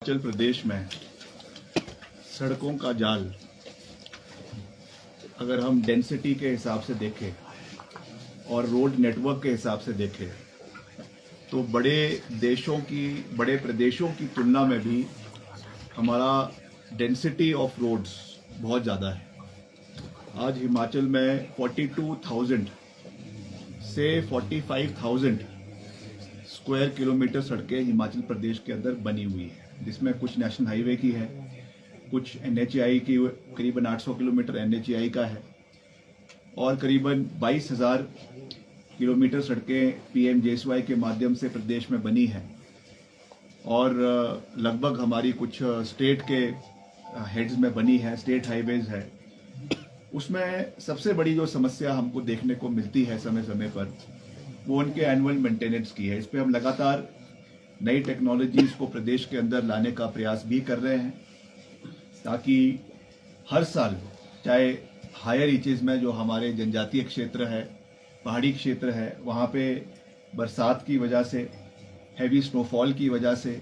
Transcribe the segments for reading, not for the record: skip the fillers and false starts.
हिमाचल प्रदेश में सड़कों का जाल अगर हम डेंसिटी के हिसाब से देखें और रोड नेटवर्क के हिसाब से देखें तो बड़े प्रदेशों की तुलना में भी हमारा डेंसिटी ऑफ रोड्स बहुत ज़्यादा है। आज हिमाचल में 42,000 से 45,000 स्क्वायर किलोमीटर सड़कें हिमाचल प्रदेश के अंदर बनी हुई है, जिसमें कुछ नेशनल हाईवे की है, कुछ NHAI की, करीबन 800 किलोमीटर NHAI का है और करीबन 22,000 किलोमीटर सड़कें PMJSY के माध्यम से प्रदेश में बनी है और लगभग हमारी कुछ स्टेट के हेड्स में बनी है, स्टेट हाईवेज है। उसमें सबसे बड़ी जो समस्या हमको देखने को मिलती है समय समय पर वो उनके एनुअल मेंटेनेंस की है। इस पर हम लगातार नई टेक्नोलॉजीज को प्रदेश के अंदर लाने का प्रयास भी कर रहे हैं ताकि हर साल, चाहे हायर रीचेज में जो हमारे जनजातीय क्षेत्र है, पहाड़ी क्षेत्र है, वहाँ पे बरसात की वजह से, हैवी स्नोफॉल की वजह से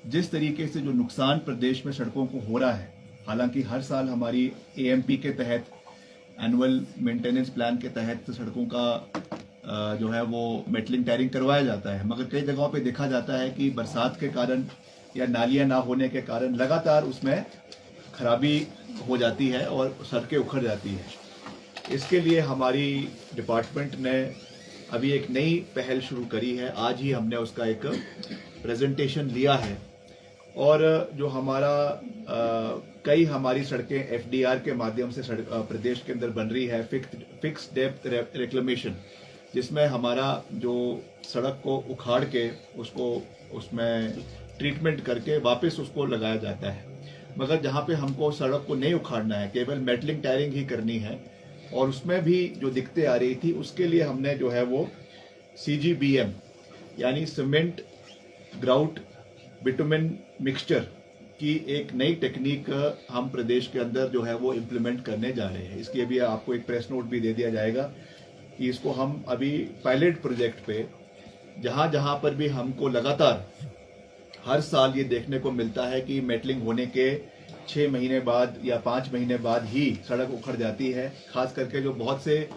जिस तरीके से जो नुकसान प्रदेश में सड़कों को हो रहा है, हालांकि हर साल हमारी AMP के तहत, एनुअल मेंटेनेंस प्लान के तहत सड़कों का जो है वो मेटलिंग टायरिंग करवाया जाता है, मगर कई जगहों पे देखा जाता है कि बरसात के कारण या नालियां ना होने के कारण लगातार उसमें खराबी हो जाती है और सड़कें उखड़ जाती है। इसके लिए हमारी डिपार्टमेंट ने अभी एक नई पहल शुरू करी है। आज ही हमने उसका एक प्रेजेंटेशन लिया है और जो कई हमारी सड़कें FDR के माध्यम से प्रदेश के अंदर बन रही है, फिक्स डेप्थ रिक्लेमेशन, जिसमें हमारा जो सड़क को उखाड़ के उसमें ट्रीटमेंट करके वापस उसको लगाया जाता है। मगर जहाँ पे हमको सड़क को नहीं उखाड़ना है, केवल मेटलिंग टायरिंग ही करनी है, और उसमें भी जो दिक्कतें आ रही थी उसके लिए हमने जो है वो CGBM यानी सीमेंट ग्राउट बिटुमेन मिक्सचर की एक नई टेक्निक हम प्रदेश के अंदर जो है वो इम्प्लीमेंट करने जा रहे हैं। इसकी अभी आपको एक प्रेस नोट भी दे दिया जाएगा कि इसको हम अभी पायलट प्रोजेक्ट पे जहां जहां पर भी हमको लगातार हर साल ये देखने को मिलता है कि मेटलिंग होने के 6 महीने बाद या 5 महीने बाद ही सड़क उखड़ जाती है। खास करके जो बहुत से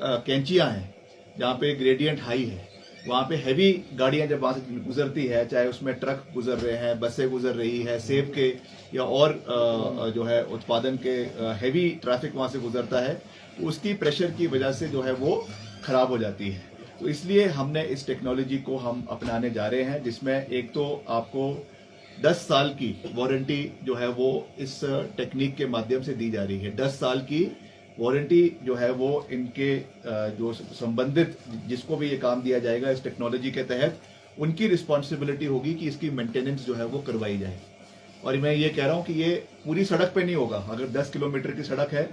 कैंचियां हैं जहाँ पे ग्रेडियंट हाई है, वहाँ पे हैवी गाड़ियां जब वहाँ से गुजरती है, चाहे उसमें ट्रक गुजर रहे हैं, बसें गुजर रही है, सेब के या और जो है उत्पादन के हैवी ट्रैफिक वहाँ से गुजरता है, उसकी प्रेशर की वजह से जो है वो खराब हो जाती है। तो इसलिए हमने इस टेक्नोलॉजी को हम अपनाने जा रहे हैं, जिसमें एक तो आपको 10 साल की वारंटी जो है वो इस टेक्निक के माध्यम से दी जा रही है। 10 साल की वारंटी जो है वो इनके जो संबंधित जिसको भी ये काम दिया जाएगा इस टेक्नोलॉजी के तहत, उनकी रिस्पॉन्सिबिलिटी होगी कि इसकी मेंटेनेंस जो है वो करवाई जाए। और मैं ये कह रहा हूँ कि ये पूरी सड़क पे नहीं होगा। अगर 10 किलोमीटर की सड़क है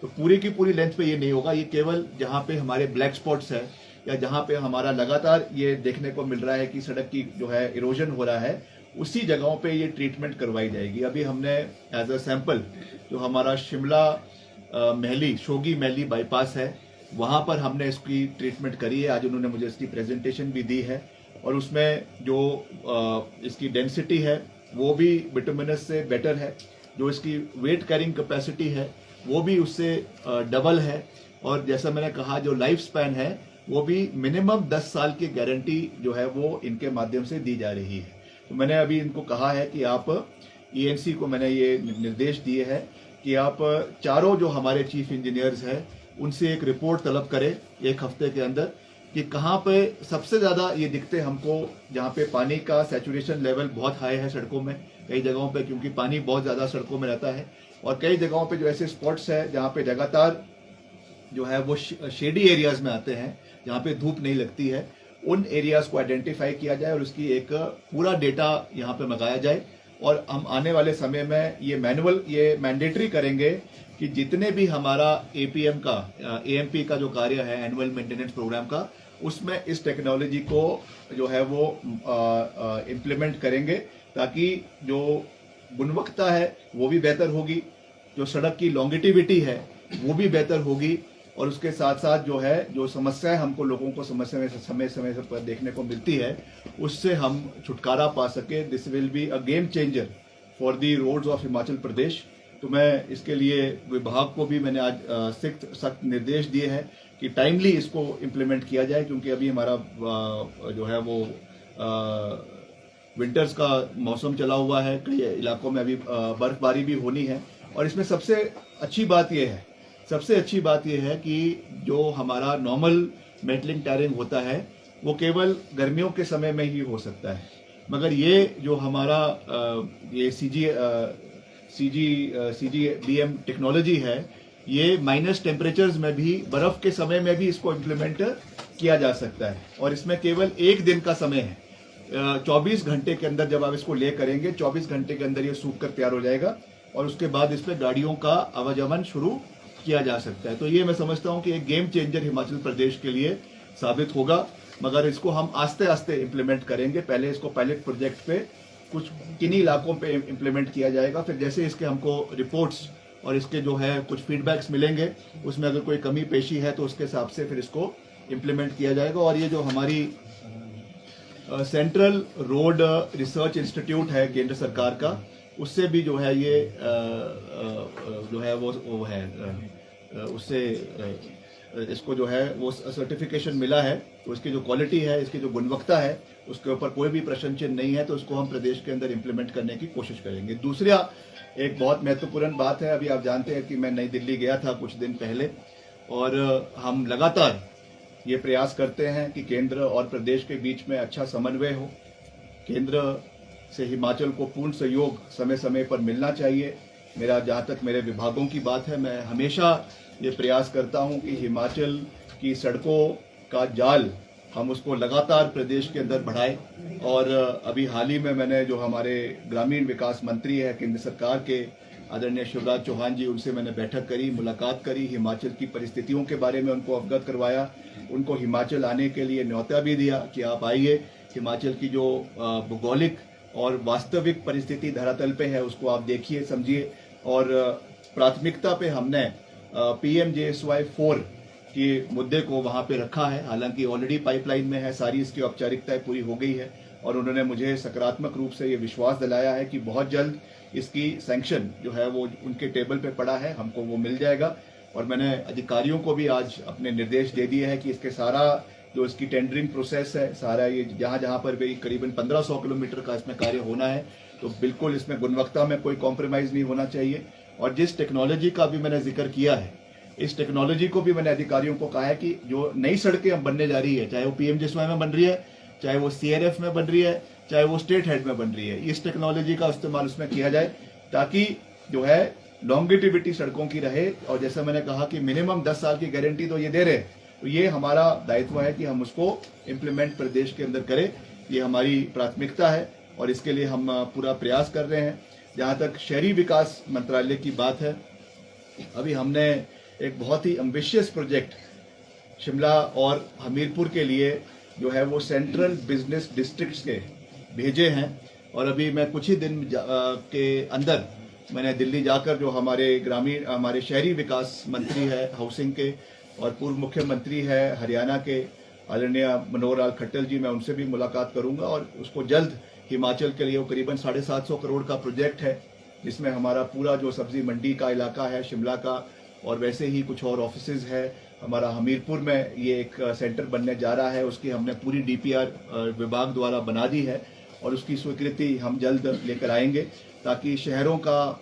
तो पूरी की पूरी लेंथ पे ये नहीं होगा। ये केवल जहाँ पे हमारे ब्लैक स्पॉट्स है या जहाँ पे हमारा लगातार ये देखने को मिल रहा है कि सड़क की जो है इरोजन हो रहा है, उसी जगहों पे ये ट्रीटमेंट करवाई जाएगी। अभी हमने एज अ सैंपल जो हमारा शिमला शोगी मैली बाईपास है, वहाँ पर हमने इसकी ट्रीटमेंट करी है। आज उन्होंने मुझे इसकी प्रेजेंटेशन भी दी है और उसमें जो इसकी डेंसिटी है वो भी बिटुमिनस से बेटर है, जो इसकी वेट कैरिंग कैपेसिटी है वो भी उससे डबल है, और जैसा मैंने कहा जो लाइफ स्पैन है वो भी मिनिमम 10 साल की गारंटी जो है वो इनके माध्यम से दी जा रही है। तो मैंने अभी इनको कहा है कि आप ENC को मैंने ये निर्देश दिए हैं कि आप चारों जो हमारे चीफ इंजीनियर्स हैं उनसे एक रिपोर्ट तलब करें 1 हफ्ते के अंदर कि कहाँ पे सबसे ज़्यादा ये दिखते हमको, जहाँ पे पानी का सैचुरेशन लेवल बहुत हाई है सड़कों में, कई जगहों पे क्योंकि पानी बहुत ज़्यादा सड़कों में रहता है, और कई जगहों पे जो ऐसे स्पॉट्स है जहाँ पे लगातार जो है वो शेडी एरियाज में आते हैं जहाँ पे धूप नहीं लगती है, उन एरियाज को आइडेंटिफाई किया जाए और उसकी एक पूरा डेटा यहाँ पे मंगाया जाए। और हम आने वाले समय में ये मैंडेटरी करेंगे कि जितने भी हमारा AMP का जो कार्य है, एनुअल मेंटेनेंस प्रोग्राम का, उसमें इस टेक्नोलॉजी को जो है वो इम्प्लीमेंट करेंगे ताकि जो गुणवत्ता है वो भी बेहतर होगी, जो सड़क की लॉन्गेटिविटी है वो भी बेहतर होगी, और उसके साथ साथ जो है जो समस्याएं हमको लोगों को समय समय पर देखने को मिलती है उससे हम छुटकारा पा सके। This will be a game changer for the roads of Himachal Pradesh. तो मैं इसके लिए विभाग को भी मैंने आज सख्त निर्देश दिए हैं कि टाइमली इसको इम्प्लीमेंट किया जाए, क्योंकि अभी हमारा जो है वो विंटर्स का मौसम चला हुआ है, कई इलाकों में अभी बर्फबारी भी होनी है। और इसमें सबसे अच्छी बात यह है कि जो हमारा नॉर्मल मेटलिंग टेरिंग होता है वो केवल गर्मियों के समय में ही हो सकता है, मगर ये जो हमारा ये CGBM टेक्नोलॉजी है ये माइनस टेम्परेचर्स में भी, बर्फ के समय में भी इसको इम्प्लीमेंट किया जा सकता है। और इसमें केवल एक दिन का समय है, 24 घंटे के अंदर जब आप इसको ले करेंगे 24 घंटे के अंदर ये सूख कर तैयार हो जाएगा और उसके बाद इस पर गाड़ियों का आवागमन शुरू किया जा सकता है। तो ये मैं समझता हूँ कि एक गेम चेंजर हिमाचल प्रदेश के लिए साबित होगा, मगर इसको हम आस्ते आस्ते इम्प्लीमेंट करेंगे। पहले इसको पायलट प्रोजेक्ट पे कुछ किन्हीं इलाकों पे इम्प्लीमेंट किया जाएगा, फिर जैसे इसके हमको रिपोर्ट्स और इसके जो है कुछ फीडबैक्स मिलेंगे उसमें अगर कोई कमी पेशी है तो उसके हिसाब से फिर इसको इम्प्लीमेंट किया जाएगा। और ये जो हमारी सेंट्रल रोड रिसर्च इंस्टीट्यूट है केंद्र सरकार का, उससे भी जो है ये जो है वो है उससे इसको जो है वो सर्टिफिकेशन मिला है। तो इसकी जो क्वालिटी है, इसकी जो गुणवत्ता है, उसके ऊपर कोई भी प्रश्न चिन्ह नहीं है। तो इसको हम प्रदेश के अंदर इम्प्लीमेंट करने की कोशिश करेंगे। दूसरा एक बहुत महत्वपूर्ण बात है, अभी आप जानते हैं कि मैं नई दिल्ली गया था कुछ दिन पहले, और हम लगातार ये प्रयास करते हैं कि केंद्र और प्रदेश के बीच में अच्छा समन्वय हो। केंद्र से हिमाचल को पूर्ण सहयोग समय समय पर मिलना चाहिए। मेरा जहाँ तक मेरे विभागों की बात है, मैं हमेशा ये प्रयास करता हूँ कि हिमाचल की सड़कों का जाल हम उसको लगातार प्रदेश के अंदर बढ़ाएं। और अभी हाल ही में मैंने जो हमारे ग्रामीण विकास मंत्री है केंद्र सरकार के आदरणीय शिवराज चौहान जी, उनसे मैंने बैठक करी, मुलाकात करी, हिमाचल की परिस्थितियों के बारे में उनको अवगत करवाया, उनको हिमाचल आने के लिए न्योता भी दिया कि आप आइए, हिमाचल की जो भौगोलिक और वास्तविक परिस्थिति धरातल पे है उसको आप देखिए, समझिए। और प्राथमिकता पे हमने PMJSY 4 के मुद्दे को वहां पे रखा है। हालांकि ऑलरेडी पाइपलाइन में है, सारी इसकी औपचारिकताएं पूरी हो गई है और उन्होंने मुझे सकारात्मक रूप से ये विश्वास दिलाया है कि बहुत जल्द इसकी सैंक्शन जो है वो उनके टेबल पे पड़ा है, हमको वो मिल जाएगा। और मैंने अधिकारियों को भी आज अपने निर्देश दे दिए हैं कि इसके सारा जो इसकी टेंडरिंग प्रोसेस है, सारा ये जहां पर भी करीबन 1500 किलोमीटर का इसमें कार्य होना है, तो बिल्कुल इसमें गुणवत्ता में कोई कॉम्प्रोमाइज नहीं होना चाहिए। और जिस टेक्नोलॉजी का भी मैंने जिक्र किया है, इस टेक्नोलॉजी को भी मैंने अधिकारियों को कहा है कि जो नई सड़कें अब बनने जा रही है, चाहे वो PMJSY में बन रही है, चाहे वो CRF में बन रही है, चाहे वो स्टेट हेड में बन रही है, इस टेक्नोलॉजी का इस्तेमाल उसमें किया जाए ताकि जो है लॉन्गिटिविटी सड़कों की रहे। और जैसा मैंने कहा कि मिनिमम 10 साल की गारंटी तो ये दे रहे, तो ये हमारा दायित्व है कि हम उसको इम्प्लीमेंट प्रदेश के अंदर करें। ये हमारी प्राथमिकता है और इसके लिए हम पूरा प्रयास कर रहे हैं। जहाँ तक शहरी विकास मंत्रालय की बात है, अभी हमने एक बहुत ही एम्बिशियस प्रोजेक्ट शिमला और हमीरपुर के लिए जो है वो सेंट्रल बिजनेस डिस्ट्रिक्ट्स के भेजे हैं। और अभी मैं कुछ ही दिन के अंदर मैंने दिल्ली जाकर जो हमारे शहरी विकास मंत्री है हाउसिंग के और पूर्व मुख्यमंत्री है हरियाणा के आदरणीय मनोहर लाल खट्टर जी, मैं उनसे भी मुलाकात करूंगा। और उसको जल्द हिमाचल के लिए वो करीबन 750 करोड़ का प्रोजेक्ट है, जिसमें हमारा पूरा जो सब्जी मंडी का इलाका है शिमला का, और वैसे ही कुछ और ऑफिसेज है। हमारा हमीरपुर में ये एक सेंटर बनने जा रहा है, उसकी हमने पूरी DPR विभाग द्वारा बना दी है और उसकी स्वीकृति हम जल्द लेकर आएंगे, ताकि शहरों का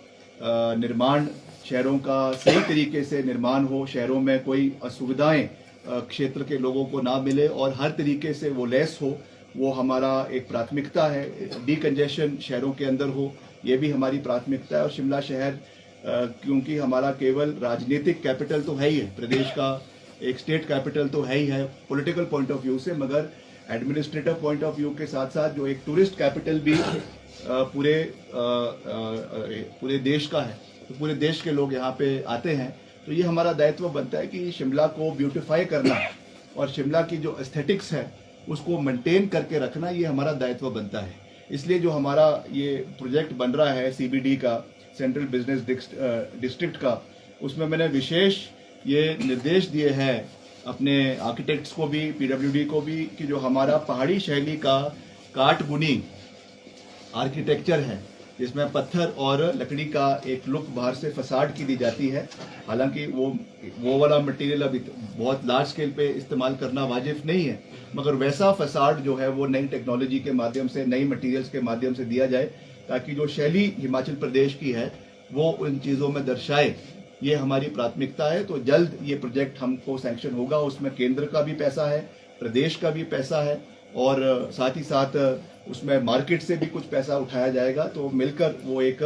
निर्माण, शहरों का सही तरीके से निर्माण हो, शहरों में कोई असुविधाएं क्षेत्र के लोगों को ना मिले और हर तरीके से वो लेस हो। वो हमारा एक प्राथमिकता है। डीकंजेशन शहरों के अंदर हो, ये भी हमारी प्राथमिकता है। और शिमला शहर क्योंकि हमारा केवल राजनीतिक कैपिटल तो है ही है, प्रदेश का एक स्टेट कैपिटल तो है ही है पॉलिटिकल पॉइंट ऑफ व्यू से, मगर एडमिनिस्ट्रेटिव पॉइंट ऑफ व्यू के साथ साथ जो एक टूरिस्ट कैपिटल भी पूरे देश का है, तो पूरे देश के लोग यहाँ पे आते हैं। तो ये हमारा दायित्व बनता है कि शिमला को ब्यूटिफाई करना और शिमला की जो एस्थेटिक्स है उसको मेंटेन करके रखना, ये हमारा दायित्व बनता है। इसलिए जो हमारा ये प्रोजेक्ट बन रहा है CBD का, सेंट्रल बिजनेस डिस्ट्रिक्ट का, उसमें मैंने विशेष ये निर्देश दिए हैं अपने आर्किटेक्ट्स को भी, पीडब्ल्यूडी को भी, कि जो हमारा पहाड़ी शैली का काटबुनी आर्किटेक्चर है जिसमें पत्थर और लकड़ी का एक लुक बाहर से फसाड की दी जाती है, हालांकि वो वाला मटेरियल अभी बहुत लार्ज स्केल पे इस्तेमाल करना वाजिब नहीं है, मगर वैसा फसाड जो है वो नई टेक्नोलॉजी के माध्यम से, नई मटेरियल्स के माध्यम से दिया जाए, ताकि जो शैली हिमाचल प्रदेश की है वो उन चीज़ों में दर्शाए। ये हमारी प्राथमिकता है। तो जल्द ये प्रोजेक्ट हमको सैंक्शन होगा, उसमें केंद्र का भी पैसा है, प्रदेश का भी पैसा है, और साथ ही साथ उसमें मार्केट से भी कुछ पैसा उठाया जाएगा। तो मिलकर वो एक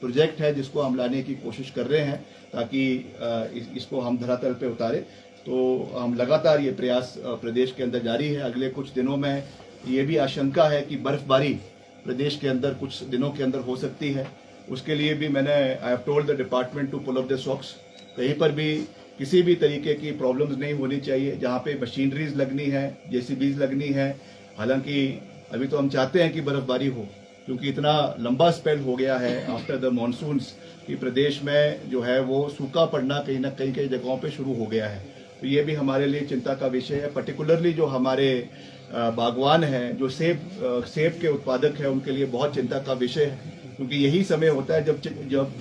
प्रोजेक्ट है जिसको हम लाने की कोशिश कर रहे हैं, ताकि इसको हम धरातल पे उतारे। तो हम लगातार ये प्रयास प्रदेश के अंदर जारी है। अगले कुछ दिनों में ये भी आशंका है कि बर्फबारी प्रदेश के अंदर कुछ दिनों के अंदर हो सकती है। उसके लिए भी मैंने I have told the department to pull up the socks. कहीं पर भी किसी भी तरीके की प्रॉब्लम्स नहीं होनी चाहिए। जहाँ पे मशीनरीज लगनी है, जेसीबीज लगनी है, हालांकि अभी तो हम चाहते हैं कि बर्फबारी हो, क्योंकि इतना लंबा स्पेल हो गया है आफ्टर द मॉनसून्स कि प्रदेश में जो है वो सूखा पड़ना कहीं ना कहीं कई जगहों पे शुरू हो गया है। तो ये भी हमारे लिए चिंता का विषय है। पर्टिकुलरली जो हमारे बागवान हैं, जो सेब के उत्पादक हैं, उनके लिए बहुत चिंता का विषय है, क्योंकि यही समय होता है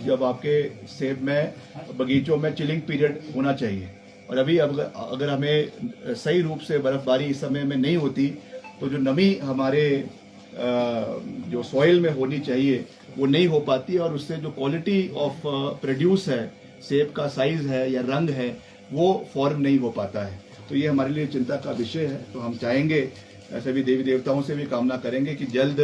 जब आपके सेब में बगीचों में चिलिंग पीरियड होना चाहिए। और अभी अगर हमें सही रूप से बर्फबारी इस समय में नहीं होती तो जो नमी हमारे जो सॉइल में होनी चाहिए वो नहीं हो पाती, और उससे जो क्वालिटी ऑफ प्रोड्यूस है, सेब का साइज है या रंग है, वो फॉर्म नहीं हो पाता है। तो ये हमारे लिए चिंता का विषय है। तो हम चाहेंगे, ऐसे भी देवी देवताओं से भी कामना करेंगे कि जल्द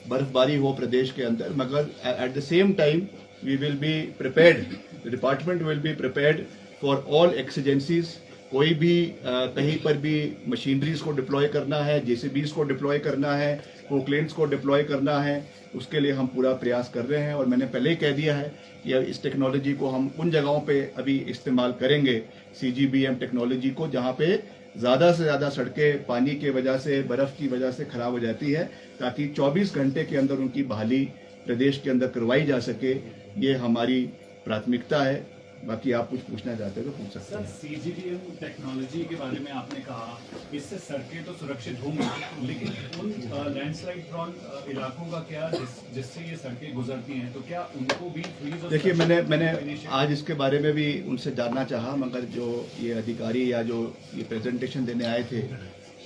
बर्फबारी हो प्रदेश के अंदर, मगर at the same time we will be prepared, the department will be prepared for all exigencies. कोई भी कहीं पर भी मशीनरीज को डिप्लॉय करना है, जेसीबीज को डिप्लॉय करना है, पोकलेन्स को डिप्लॉय करना है, उसके लिए हम पूरा प्रयास कर रहे हैं। और मैंने पहले ही कह दिया है कि इस टेक्नोलॉजी को हम उन जगहों पे अभी इस्तेमाल करेंगे, CGBM टेक्नोलॉजी को, जहाँ पे ज़्यादा से ज़्यादा सड़कें पानी के वजह से, बर्फ़ की वजह से ख़राब हो जाती है, ताकि 24 घंटे के अंदर उनकी बहाली प्रदेश के अंदर करवाई जा सके। ये हमारी प्राथमिकता है। बाकी आप कुछ पूछना चाहते हो तो पूछ सकते हैं। सर, CGBM टेक्नोलॉजी के बारे में आपने कहा, इससे सड़कें तो सुरक्षित होंगी, लेकिन उन लैंडस्लाइड प्रोन इलाकों का क्या, जिससे ये सड़कें गुजरती हैं, तो क्या उनको भी फ्रीज? देखिए, मैंने आज इसके बारे में भी उनसे जानना चाहा, मगर जो ये अधिकारी या जो ये प्रेजेंटेशन देने आए थे,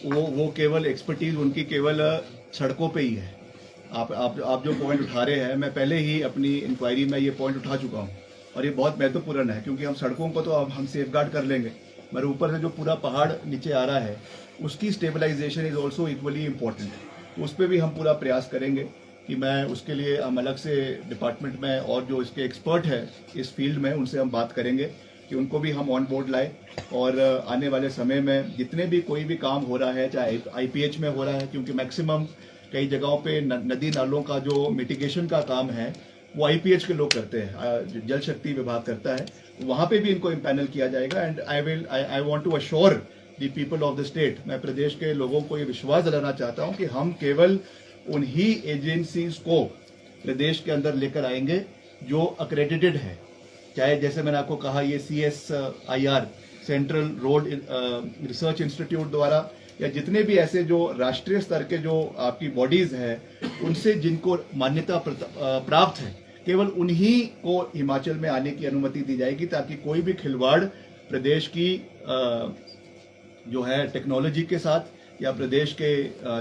वो केवल एक्सपर्टीज उनकी केवल सड़कों पे ही है। आप जो पॉइंट उठा रहे हैं, मैं पहले ही अपनी इंक्वायरी में ये पॉइंट उठा चुका हूँ, और ये बहुत महत्वपूर्ण है, क्योंकि हम सड़कों को तो अब हम सेफ गार्ड कर लेंगे, मगर ऊपर से जो पूरा पहाड़ नीचे आ रहा है उसकी stabilization is also equally important. उस पर भी हम पूरा प्रयास करेंगे कि मैं उसके लिए हम अलग से डिपार्टमेंट में और जो इसके एक्सपर्ट है इस फील्ड में, उनसे हम बात करेंगे कि उनको भी हम ऑन बोर्ड लाए। और आने वाले समय में जितने भी कोई भी काम हो रहा है, चाहे IPH में हो रहा है, क्योंकि मैक्सिमम कई जगहों पे नदी नालों का जो मिटिगेशन का काम है वो IPH के लोग करते हैं, जल शक्ति विभाग करता है, वहाँ पे भी इनको इम्पैनल किया जाएगा। And I want to assure the people of the state, मैं प्रदेश के लोगों को ये विश्वास दिलाना चाहता हूँ कि हम केवल उन्हीं एजेंसीज को प्रदेश के अंदर लेकर आएंगे जो अक्रेडिटेड है, चाहे जैसे मैंने आपको कहा ये CSIR, central road research institute द्वारा, या जितने भी ऐसे जो राष्ट्रीय स्तर के जो आपकी बॉडीज हैं, उनसे जिनको मान्यता प्राप्त है, केवल उन्हीं को हिमाचल में आने की अनुमति दी जाएगी, ताकि कोई भी खिलवाड़ प्रदेश की जो है टेक्नोलॉजी के साथ या प्रदेश के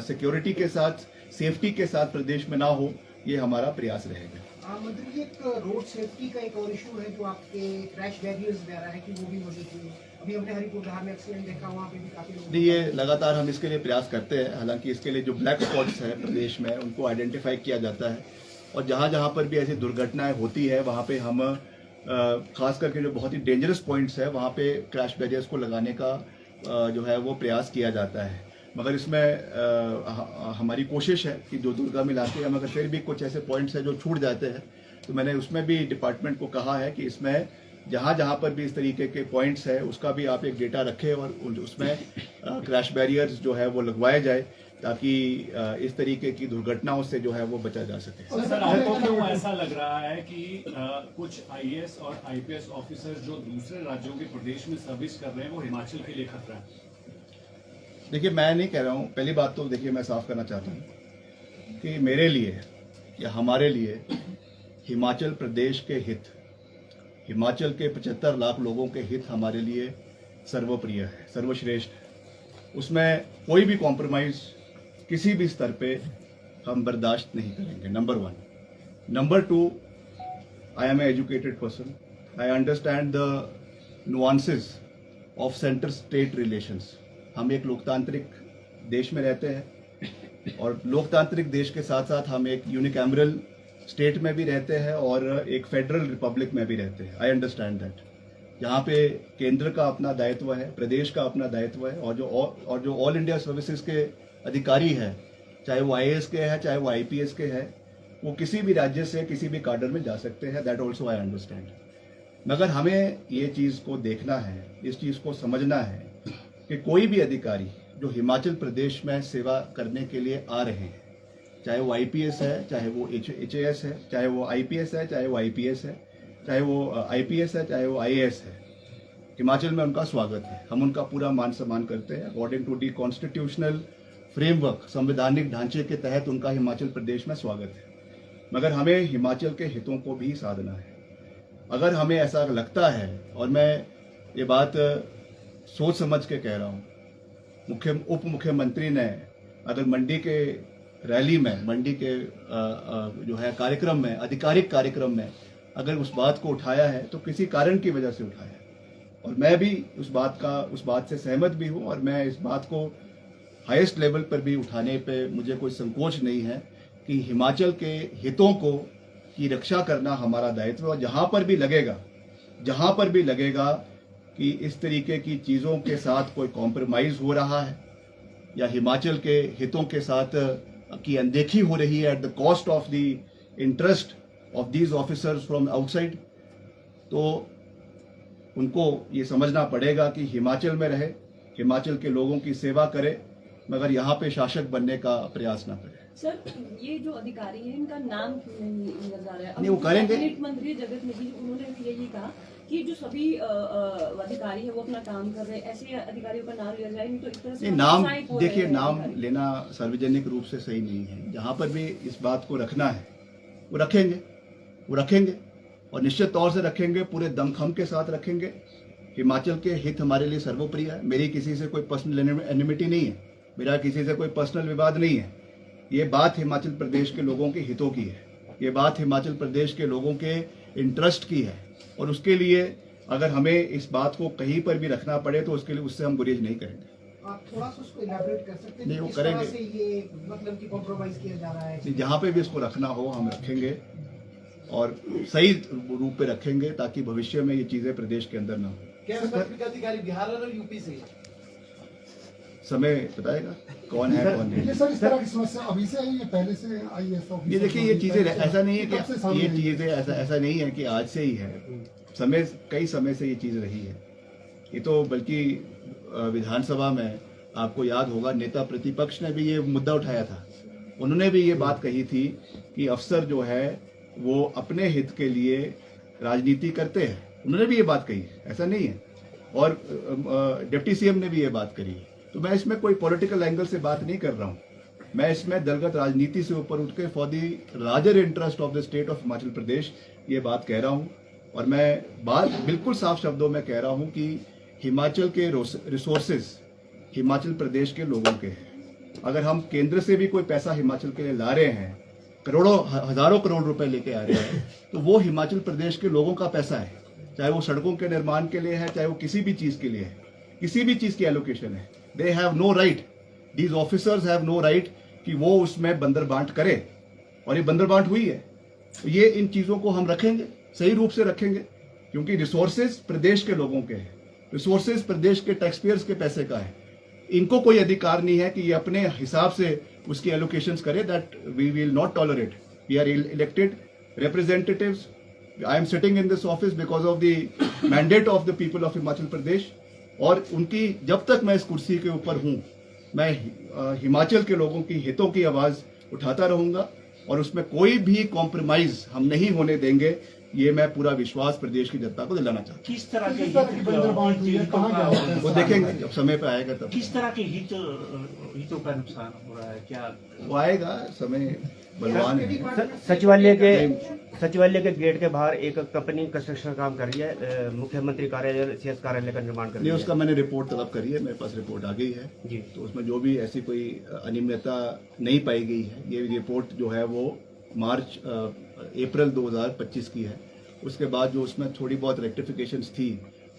सिक्योरिटी के साथ, सेफ्टी के साथ प्रदेश में ना हो। ये हमारा प्रयास रहेगा। मंत्री जी, एक रोड सेफ्टी का एक और इशू है जो आपके क्रैश बैरियर्स वगैरह है कि वो भी मौजूद है। अभी हमने हरिपुर में एक्सीडेंट देखा, वहाँ पे भी काफी लोग। नहीं, ये लगातार हम इसके लिए प्रयास करते हैं। हालांकि इसके लिए जो ब्लैक स्पॉट्स है प्रदेश में, उनको आइडेंटिफाई किया जाता है, और जहाँ जहाँ पर भी ऐसी दुर्घटनाएं होती है वहाँ पे हम खास करके जो बहुत ही डेंजरस पॉइंट्स है वहाँ पे क्रैश बैरियर्स को लगाने का जो है वो प्रयास किया जाता है। मगर इसमें हमारी कोशिश है कि जो दुर्गम इलाके हैं, मगर फिर भी कुछ ऐसे पॉइंट्स हैं जो छूट जाते हैं, तो मैंने उसमें भी डिपार्टमेंट को कहा है कि इसमें जहाँ जहाँ पर भी इस तरीके के पॉइंट्स है उसका भी आप एक डेटा रखें और उसमें क्रैश बैरियर्स जो है वो लगवाए जाए, ताकि इस तरीके की दुर्घटनाओं से जो है वो बचा जा सके। सर आपको क्यों ऐसा लग रहा है कि कुछ आईएएस और आईपीएस ऑफिसर जो दूसरे राज्यों के प्रदेश में सर्विस कर रहे हैं वो हिमाचल के लिए खतरा है? देखिए, मैं नहीं कह रहा हूँ, पहली बात तो देखिए मैं साफ करना चाहता हूँ कि मेरे लिए या हमारे लिए हिमाचल प्रदेश के हित, हिमाचल के 75 लाख लोगों के हित हमारे लिए सर्वप्रिय है, सर्वश्रेष्ठ है। उसमें कोई भी कॉम्प्रोमाइज किसी भी स्तर पे हम बर्दाश्त नहीं करेंगे, number 1। Number 2, I am a educated person, I understand the nuances of centre state relations. हम एक लोकतांत्रिक देश में रहते हैं और लोकतांत्रिक देश के साथ साथ हम एक यूनिकैमरल स्टेट में भी रहते हैं और एक फेडरल रिपब्लिक में भी रहते हैं। I understand that. यहाँ पे केंद्र का अपना दायित्व है, प्रदेश का अपना दायित्व है, और जो ऑल इंडिया सर्विसेज के अधिकारी हैं, चाहे वो आईएएस के हैं चाहे वो आईपीएस के हैं, वो किसी भी राज्य से किसी भी काडर में जा सकते हैं। That also I understand. मगर हमें ये चीज़ को देखना है, इस चीज़ को समझना है कि कोई भी अधिकारी जो हिमाचल प्रदेश में सेवा करने के लिए आ रहे हैं, चाहे वो आईपीएस है, चाहे वो एचएएस है, चाहे वो आईपीएस है, चाहे वो आईपीएस है, चाहे वो आईपीएस है, चाहे वो आईएएस है, हिमाचल में उनका स्वागत है। हम उनका पूरा मान सम्मान करते हैं। According to the constitutional framework, संवैधानिक ढांचे के तहत उनका हिमाचल प्रदेश में स्वागत है। मगर हमें हिमाचल के हितों को भी साधना है। अगर हमें ऐसा लगता है, और मैं ये बात सोच समझ के कह रहा हूँ, उप मुख्यमंत्री ने अगर मंडी के रैली में, मंडी के जो है कार्यक्रम में, आधिकारिक कार्यक्रम में अगर उस बात को उठाया है तो किसी कारण की वजह से उठाया है, और मैं भी उस बात से सहमत भी हूँ, और मैं इस बात को हाईएस्ट लेवल पर भी उठाने पे मुझे कोई संकोच नहीं है कि हिमाचल के हितों की रक्षा करना हमारा दायित्व है। और जहाँ पर भी लगेगा कि इस तरीके की चीज़ों के साथ कोई कॉम्प्रोमाइज़ हो रहा है या हिमाचल के हितों के साथ की अनदेखी हो रही है at the cost of the interest of these officers from outside, तो उनको ये समझना पड़ेगा कि हिमाचल में रहे, हिमाचल के लोगों की सेवा करे, मगर यहाँ पे शासक बनने का प्रयास ना करे। सर, ये जो अधिकारी हैं इनका नाम क्यों नहीं लिया जा रहा है? नहीं, वो करेंगे। कैबिनेट मंत्री जगत नेगी, उन्होंने भी यही कहा कि जो सभी अधिकारी है वो अपना काम कर रहे हैं, ऐसे अधिकारियों का नाम लिया जाए, नहीं तो इस तरह से नाम, प्रोत्साहित हो रहे देखिए, हैं नाम अधिकारी। लेना सार्वजनिक रूप से सही नहीं है। जहाँ पर भी इस बात को रखना है वो रखेंगे और निश्चित तौर से रखेंगे, पूरे दमखम के साथ रखेंगे। हिमाचल के हित हमारे लिए सर्वोपरि है। मेरी किसी से कोई पर्सनल एनिमिटी नहीं है, मेरा किसी से कोई पर्सनल विवाद नहीं है। ये बात हिमाचल प्रदेश के लोगों के हितों की है, ये बात हिमाचल प्रदेश के लोगों के इंटरेस्ट की है, और उसके लिए अगर हमें इस बात को कहीं पर भी रखना पड़े तो उसके लिए उससे हम गुरेज नहीं करेंगे। आप थोड़ा सा उसको इलैबोरेट कर सकते हैं? नहीं, वो किस तरह करेंगे। से ये मतलब कि कॉम्प्रोमाइज किया जा रहा है? जहाँ पे भी इसको रखना हो हम रखेंगे और सही रूप पे रखेंगे, ताकि भविष्य में ये चीजें प्रदेश के अंदर ना हो। क्या वैकल्पिक अधिकारी बिहार और यूपी से? समय बताएगा कौन है कौन नहीं। ये सर इस तरह की समस्या अभी से आई है, पहले से आई है? ये देखिए, ये चीजें ऐसा नहीं है कि ये चीजें ऐसा नहीं है कि आज से ही है, कई समय से ये चीज रही है। ये तो बल्कि विधानसभा में आपको याद होगा, नेता प्रतिपक्ष ने भी ये मुद्दा उठाया था। उन्होंने भी ये बात कही थी कि अफसर जो है वो अपने हित के लिए राजनीति करते हैं। उन्होंने भी ये बात कही है, ऐसा नहीं है। और डिप्टी सीएम ने भी ये बात करी है। तो मैं इसमें कोई पॉलिटिकल एंगल से बात नहीं कर रहा हूँ, मैं इसमें दलगत राजनीति से ऊपर उठ के for the larger interest of the state of Himachal Pradesh ये बात कह रहा हूँ। और मैं बात बिल्कुल साफ शब्दों में कह रहा हूँ कि हिमाचल के रिसोर्सेज हिमाचल प्रदेश के लोगों के हैं। अगर हम केंद्र से भी कोई पैसा हिमाचल के लिए ला रहे हैं, करोड़ों हजारों करोड़ रुपए लेके आ रहे हैं, तो वो हिमाचल प्रदेश के लोगों का पैसा है। चाहे वो सड़कों के निर्माण के लिए है, चाहे वो किसी भी चीज के लिए है, किसी भी चीज की एलोकेशन है। They have no right, these officers have no right कि वो उसमें बंदर बांट करे, और ये बंदर बांट हुई है। तो ये इन चीजों को हम रखेंगे, सही रूप से रखेंगे, क्योंकि रिसोर्सेज प्रदेश के लोगों के हैं, रिसोर्सेज प्रदेश के टैक्सपेयर्स के पैसे का है। इनको कोई अधिकार नहीं है कि ये अपने हिसाब से उसकी एलोकेशंस करे। That we will not tolerate. We are elected representatives. I am sitting in this office because of the mandate of the people of Himachal Pradesh, और उनकी जब तक मैं इस कुर्सी के ऊपर हूं मैं हिमाचल के लोगों की हितों की आवाज़ उठाता रहूंगा और उसमें कोई भी कॉम्प्रोमाइज़ हम नहीं होने देंगे, ये मैं पूरा विश्वास प्रदेश की जनता को दिलाना चाहता किस तरह के किस तरह की बंदर बांट हुई है, कहाँ गया हूँ। वो देखेंगे जब समय पे आएगा तब किस तरह के हितों का नुकसान हो रहा है, क्या वो आएगा, समय बलवान है। सचिवालय के गेट के बाहर एक कंपनी कंस्ट्रक्शन काम कर रही है, मुख्यमंत्री कार्यालय सीएस कार्यालय का निर्माण कर रही नहीं, है। उसका मैंने रिपोर्ट तलब करी है, मेरे पास रिपोर्ट आ गई है जी। तो उसमें जो भी ऐसी कोई अनियमितता नहीं पाई गई है, ये रिपोर्ट जो है वो अप्रैल 2025 की है। उसके बाद जो उसमें थोड़ी बहुत रेक्टिफिकेशंस थी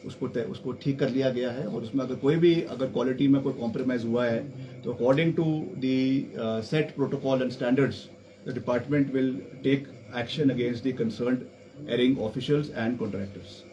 उसको ठीक कर लिया गया है और उसमें अगर क्वालिटी में कोई कॉम्प्रोमाइज हुआ है तो according to the set protocol and standards the department will take action against the concerned erring officials and contractors.